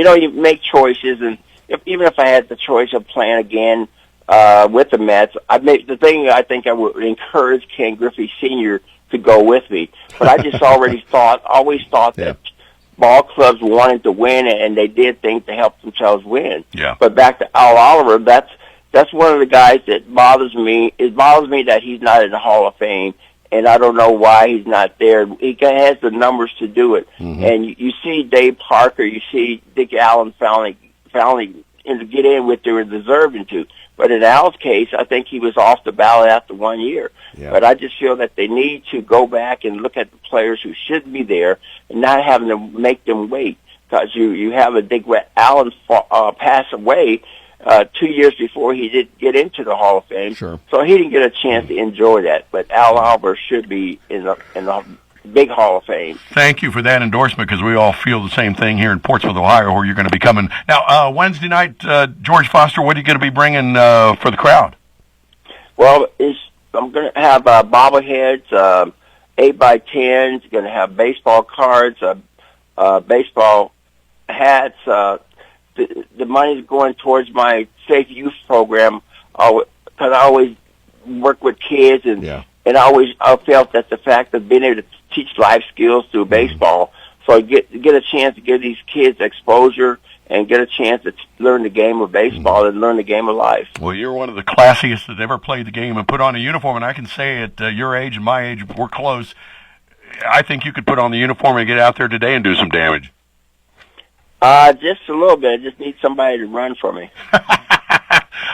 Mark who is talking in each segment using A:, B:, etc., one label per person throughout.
A: you make choices, and even if I had the choice of playing again with the Mets, I think I would encourage Ken Griffey Sr. to go with me. But I just always thought that ball clubs wanted to win, and they did things to help themselves win.
B: Yeah.
A: But back to Al Oliver, that's one of the guys that bothers me. It bothers me that he's not in the Hall of Fame, and I don't know why he's not there. He has the numbers to do it. Mm-hmm. And you see Dave Parker, you see Dick Allen finally to get in what they were deserving to. But in Al's case, I think he was off the ballot after 1 year. Yeah. But I just feel that they need to go back and look at the players who should be there and not having to make them wait. Because you have a Dick Allen pass away 2 years before he did get into the Hall of Fame.
C: Sure.
A: So he didn't get a chance to enjoy that. But Al Oliver should be in the big Hall of Fame.
B: Thank you for that endorsement, because we all feel the same thing here in Portsmouth, Ohio, where you're going to be coming. Now, Wednesday night, George Foster, what are you going to be bringing for the crowd?
A: Well, I'm going to have bobbleheads, 8x10s, going to have baseball cards, baseball hats. The money's going towards my Safe Youth program, because I always work with kids, and I felt that the fact of being able to teach life skills through baseball, so I get a chance to give these kids exposure and get a chance to learn the game of baseball and learn the game of life.
B: Well, you're one of the classiest that ever played the game and put on a uniform, and I can say at your age and my age, we're close. I think you could put on the uniform and get out there today and do some damage.
A: Just a little bit. I just need somebody to run for me.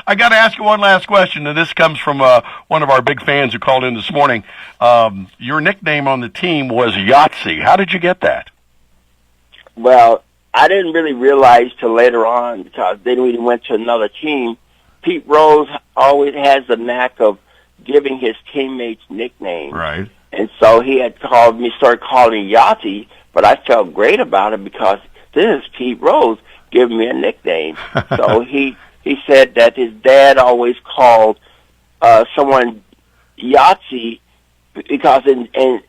B: I got to ask you one last question, and this comes from one of our big fans who called in this morning. Your nickname on the team was Yahtzee. How did you get that?
A: Well, I didn't really realize till later on, because then we went to another team. Pete Rose always has the knack of giving his teammates nicknames.
B: Right.
A: And so he had started calling me Yahtzee, but I felt great about it because this is Pete Rose giving me a nickname. So he said that his dad always called someone Yahtzee because he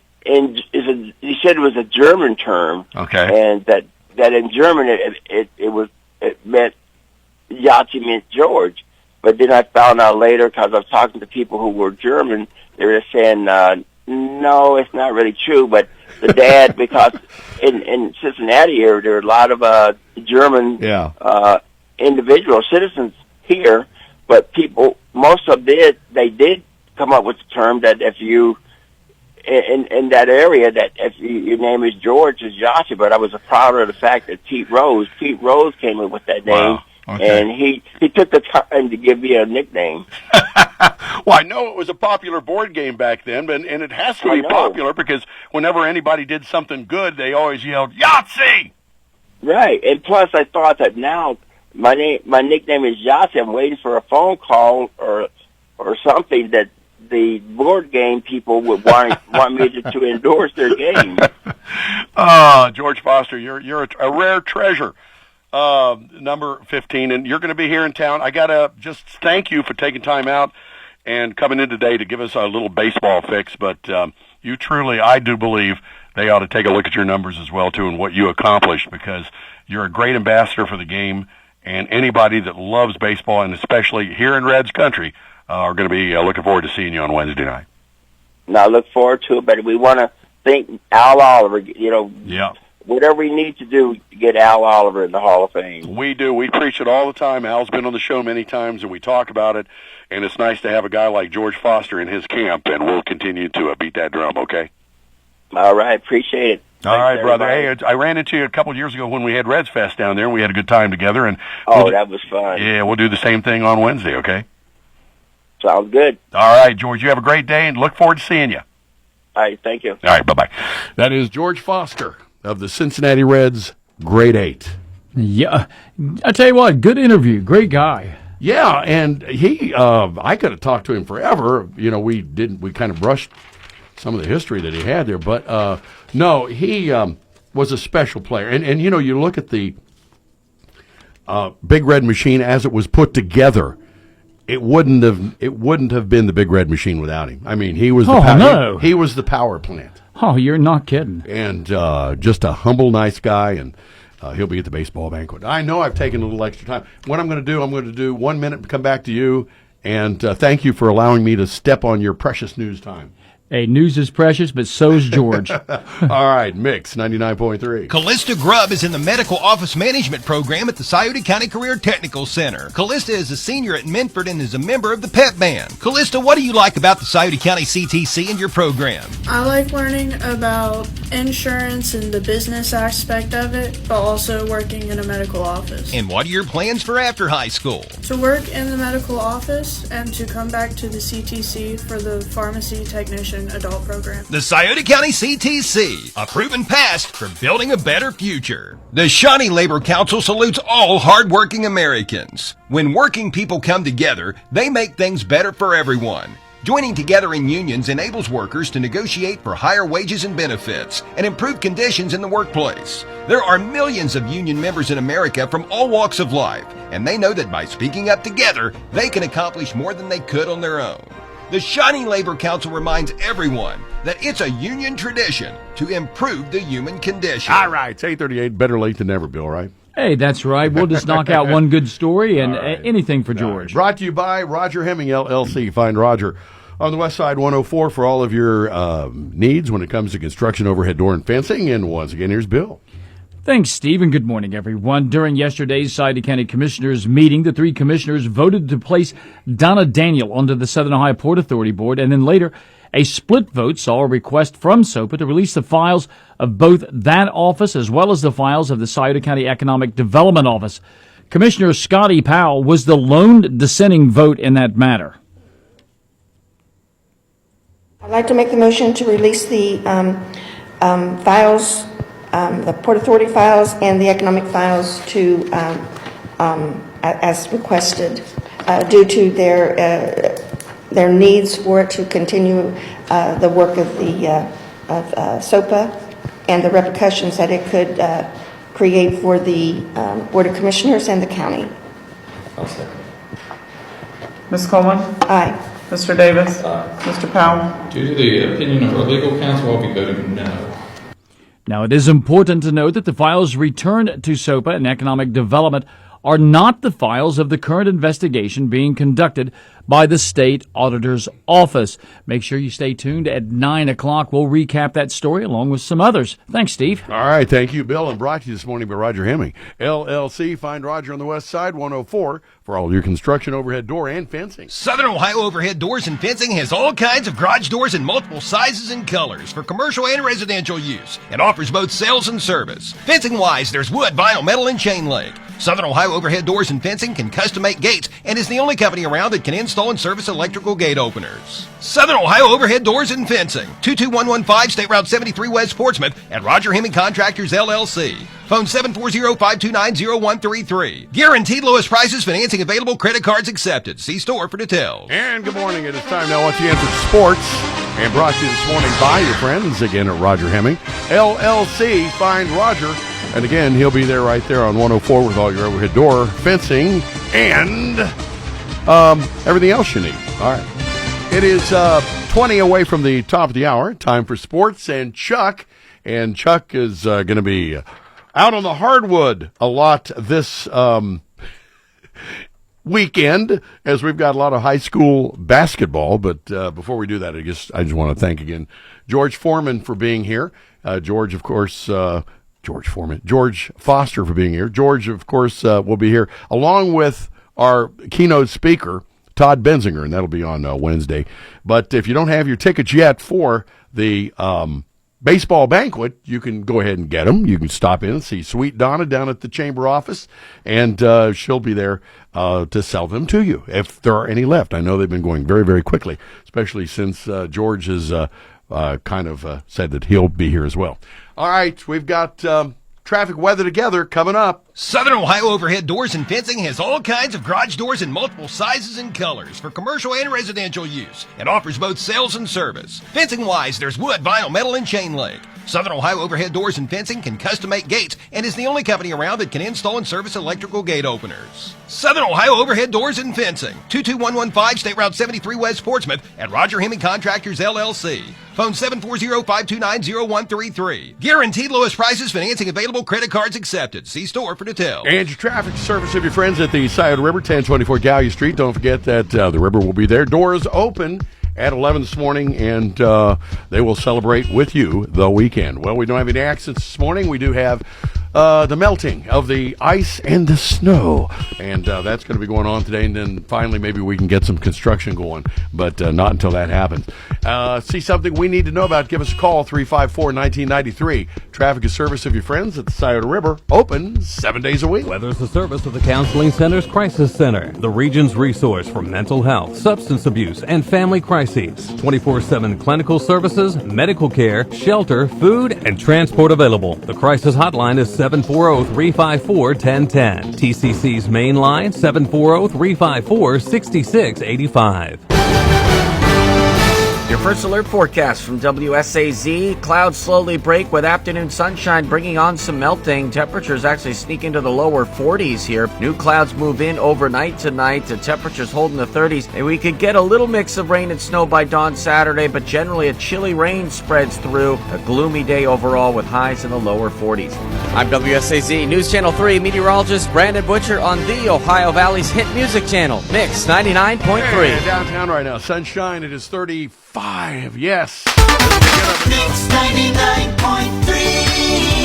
A: said it was a German term.
B: Okay.
A: And that in German it meant Yahtzee meant George. But then I found out later, because I was talking to people who were German, they were saying no, it's not really true. But the dad, because in Cincinnati here there are a lot of German individual citizens here, but most of they did come up with the term that if you in that area, that if your name is George, is Yahtzee. But I was proud of the fact that Pete Rose came up with that name.
B: Wow. Okay.
A: And he took the time to give me a nickname.
B: Well, I know it was a popular board game back then, and it has to be popular because whenever anybody did something good, they always yelled, Yahtzee!
A: Right, and plus I thought that now my nickname is Yahtzee. I'm waiting for a phone call or something that the board game people would want me to endorse their game.
B: George Foster, you're a rare treasure. Number 15, and you're going to be here in town. I got to just thank you for taking time out and coming in today to give us a little baseball fix, but you truly, I do believe, they ought to take a look at your numbers as well, too, and what you accomplished, because you're a great ambassador for the game, and anybody that loves baseball, and especially here in Reds country, are going to be looking forward to seeing you on Wednesday night.
A: Now, I look forward to it, but we want to thank Al Oliver, whatever we need to do to get Al Oliver in the Hall of Fame.
B: We do. We preach it all the time. Al's been on the show many times, and we talk about it, and it's nice to have a guy like George Foster in his camp, and we'll continue to beat that drum, okay?
A: All right. Appreciate it.
B: All right, brother. Hey, I ran into you a couple of years ago when we had Reds Fest down there, and we had a good time together. And
A: that was fun.
B: Yeah, we'll do the same thing on Wednesday, okay?
A: Sounds good.
B: All right, George, you have a great day, and look forward to seeing you.
A: All right, thank you.
B: All right, bye-bye. That is George Foster of the Cincinnati Reds, grade 8.
C: Yeah, I tell you what, good interview, great guy.
B: Yeah, and he, I could have talked to him forever. We kind of brushed some of the history that he had there, but no, he was a special player. And you look at the Big Red Machine as it was put together. It wouldn't have been the Big Red Machine without him. I mean, he was he was the power plant.
C: Oh, you're not kidding.
B: And just a humble, nice guy, and He'll be at the baseball banquet. I know I've taken a little extra time. What I'm going to do 1 minute and come back to you. And thank you for allowing me to step on your precious news time.
C: Hey, news is precious, but so's George.
B: All right, Mix 99.3.
D: Callista Grubb is in the Medical Office Management Program at the Scioto County Career Technical Center. Callista is a senior at Minford and is a member of the PEP Band. Callista, what do you like about the Scioto County CTC and your program?
E: I like learning about insurance and the business aspect of it, but also working in a medical office.
D: And what are your plans for after high school?
E: To work in the medical office and to come back to the CTC for the pharmacy technician adult program.
D: The Scioto County CTC, a proven past for building a better future. The Shawnee Labor Council salutes all hardworking Americans. When working people come together, they make things better for everyone. Joining together in unions enables workers to negotiate for higher wages and benefits and improve conditions in the workplace. There are millions of union members in America from all walks of life, and they know that by speaking up together, they can accomplish more than they could on their own. The Shawnee Labor Council reminds everyone that it's a union tradition to improve the human condition.
B: All right, it's 8:38. Better late than never, Bill, right?
C: Hey, that's right. We'll just knock out one good story and anything for George.
B: Brought to you by Roger Hemming, LLC. Find Roger on the West Side 104 for all of your needs when it comes to construction, overhead door, and fencing. And once again, here's Bill.
C: Thanks, Steve, and good morning, everyone. During yesterday's Scioto County Commissioners meeting, the three commissioners voted to place Donna Daniel onto the Southern Ohio Port Authority Board, and then later a split vote saw a request from SOPA to release the files of both that office as well as the files of the Scioto County Economic Development Office. Commissioner Scotty Powell was the lone dissenting vote in that matter.
F: I'd like to make the motion to release the files, the Port Authority files and the economic files to, as requested, due to their needs for it to continue the work of the SOPA and the repercussions that it could create for the Board of Commissioners and the county.
G: Ms. Coleman?
F: Aye.
G: Mr. Davis? Mr. Powell?
H: Due to the opinion of our legal counsel, I'll be voting no.
C: Now, it is important to note that the files returned to SOPA and Economic Development are not the files of the current investigation being conducted by the State Auditor's Office. Make sure you stay tuned at 9 o'clock. We'll recap that story along with some others. Thanks, Steve.
B: All right, thank you, Bill, and brought to you this morning by Roger Hemming, LLC. Find Roger on the West Side 104 for all your construction, overhead door, and fencing.
D: Southern Ohio Overhead Doors and Fencing has all kinds of garage doors in multiple sizes and colors for commercial and residential use. It offers both sales and service. Fencing-wise, there's wood, vinyl, metal, and chain link. Southern Ohio Overhead Doors and Fencing can custom make gates and is the only company around that can install and service electrical gate openers. Southern Ohio Overhead Doors and Fencing, 22115 State Route 73 West Portsmouth at Roger Hemming Contractors LLC. Phone 740-529-0133. Guaranteed lowest prices, financing available, credit cards accepted. See store for details.
B: And good morning. It is time now once again for sports. And brought to you this morning by your friends again at Roger Hemming, LLC. Find Roger. And again, he'll be there right there on 104 with all your overhead door, fencing, and everything else you need. All right. It is 20 away from the top of the hour. Time for sports. And Chuck is going to be out on the hardwood a lot this weekend, as we've got a lot of high school basketball. But before we do that, I just want to thank again George Foreman for being here. George Foster for being here. George, of course, will be here along with our keynote speaker, Todd Benzinger, and that'll be on Wednesday. But if you don't have your tickets yet for the baseball banquet, you can go ahead and get them. You can stop in and see Sweet Donna down at the chamber office, and she'll be there to sell them to you if there are any left. I know they've been going very, very quickly, especially since George has said that he'll be here as well. All right, we've got traffic weather together coming up.
D: Southern Ohio Overhead Doors and Fencing has all kinds of garage doors in multiple sizes and colors for commercial and residential use. It offers both sales and service. Fencing-wise, there's wood, vinyl, metal, and chain link. Southern Ohio Overhead Doors and Fencing can custom make gates and is the only company around that can install and service electrical gate openers. Southern Ohio Overhead Doors and Fencing, 22115 State Route 73 West Portsmouth at Roger Hemming Contractors LLC. Phone 740-529-0133. Guaranteed lowest prices, financing available, credit cards accepted. See store for details.
B: And your traffic service of your friends at the Scioto River, 1024 Gallia Street. Don't forget that the river will be there. Doors open at 11 this morning, and they will celebrate with you the weekend. Well, we don't have any accidents this morning. We do have the melting of the ice and the snow, and that's going to be going on today, and then finally maybe we can get some construction going, but not until that happens. See something we need to know about, give us a call, 354-1993. Traffic is service of your friends at the Scioto River, open 7 days a week.
I: Weather's the service of the Counseling Center's Crisis Center, the region's resource for mental health, substance abuse, and family crises. 24/7 clinical services, medical care, shelter, food, and transport available. The crisis hotline is 740-354-1010. TCC's main line, 740-354-6685.
J: Your first alert forecast from WSAZ. Clouds slowly break with afternoon sunshine bringing on some melting. Temperatures actually sneak into the lower 40s here. New clouds move in overnight tonight. The temperatures hold in the 30s. And we could get a little mix of rain and snow by dawn Saturday, but generally a chilly rain spreads through. A gloomy day overall with highs in the lower 40s. I'm WSAZ News Channel 3 meteorologist Brandon Butcher on the Ohio Valley's hit music channel, Mix 99.3.
B: Hey, downtown right now, sunshine, it is 35, yes.
K: Mix 99.3.